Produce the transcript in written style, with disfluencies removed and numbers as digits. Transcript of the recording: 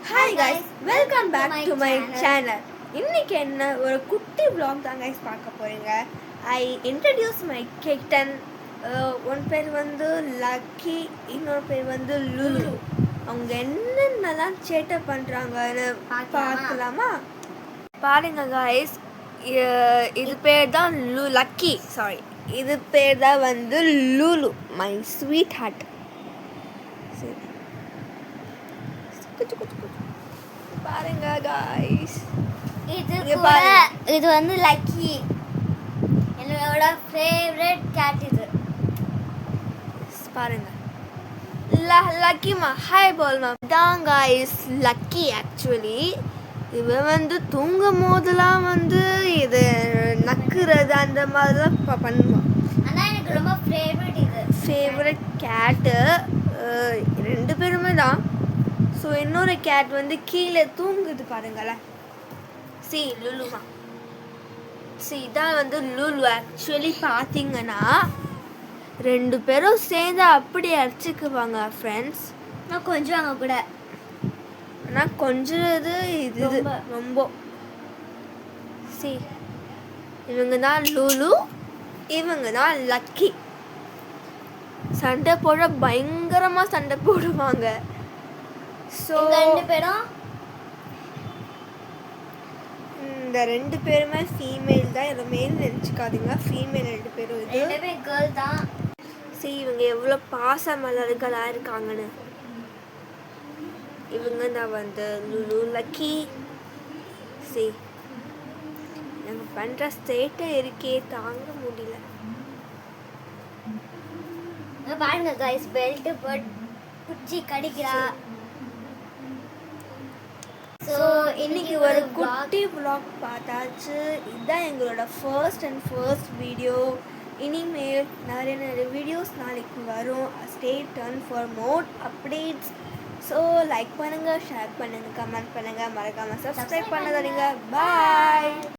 Hi guys, welcome back to my channel. இன்னைக்கு என்ன ஒரு குட்டி vlog தான் guys பார்க்க போறீங்க. I introduce my kitten. One பேர் வந்து லக்கி, இன்னொரு பேர் வந்து லுலு. அவங்க என்னென்னலாம் சேட்டை பண்றாங்கன்னு பார்க்கலாமா? பாருங்க guys, இது பேர் தான் லக்கி, சாரி, இது பேர் தான் வந்து லுலு, my sweetheart. பாருங்க guys, இது வந்து லக்கி, என்னோட ஃபேவரட் கேட். இது பாருங்க லக்கிமா, ஹாய் போல்மா. தான் guys லக்கி. ஆக்சுவலி இவன் வந்து தூங்கும் போதெல்லாம் வந்து இது நக்குறது அந்த மாதிரிலாம் பண்ணுவான். ஆனால் எனக்கு ரொம்ப ஃபேவரட் கேட்டு. ரெண்டு பேருமே தான். ஸோ இன்னொரு கேட் வந்து கீழே தூங்குது பாருங்களேன். லுலுமா, இதான் வந்து லுலு. ஆக்சுவலி பார்த்தீங்கன்னா ரெண்டு பேரும் சேர்ந்து அப்படி அடிச்சுக்குவாங்க ஃப்ரெண்ட்ஸ். நான் கொஞ்சம் அங்கே கூட, ஆனால் கொஞ்சது இது ரொம்ப. இவங்க தான் லுலு, இவங்க தான் லக்கி. சண்டை போட பயங்கரமாக சண்டை போடுவாங்க. ஸோ ரெண்டு பேரும், இந்த ரெண்டு பேருமே ஃபீமேல் தான். இதை மேல் நினச்சிக்காதீங்க, ஃபீமேல் ரெண்டு பேரும். இது கேர்ள் தான். இவங்க எவ்வளோ பாச மலர்களாக இருக்காங்கன்னு. இவங்க தான் வந்து லுலு, லக்கி. நாங்கள் பண்ணுற ஸ்டேட்டை இருக்கே தாங்க முடியல. பாருங்க கைஸ், பெல்ட் போட்டு குச்சி கடிக்கிறா. ஸோ இன்னைக்கு ஒரு குட்டி vlog பார்த்தாச்சு. இதுதான் எங்களோட ஃபர்ஸ்ட் வீடியோ. இனிமேல் நிறைய வீடியோஸ் நாளைக்கு வரும். Stay tune for more updates. So like பண்ணுங்கள், ஷேர் பண்ணுங்கள், கமெண்ட் பண்ணுங்கள், மறக்காமல் சப்ஸ்கிரைப் பண்ணாதீங்க. பாய்.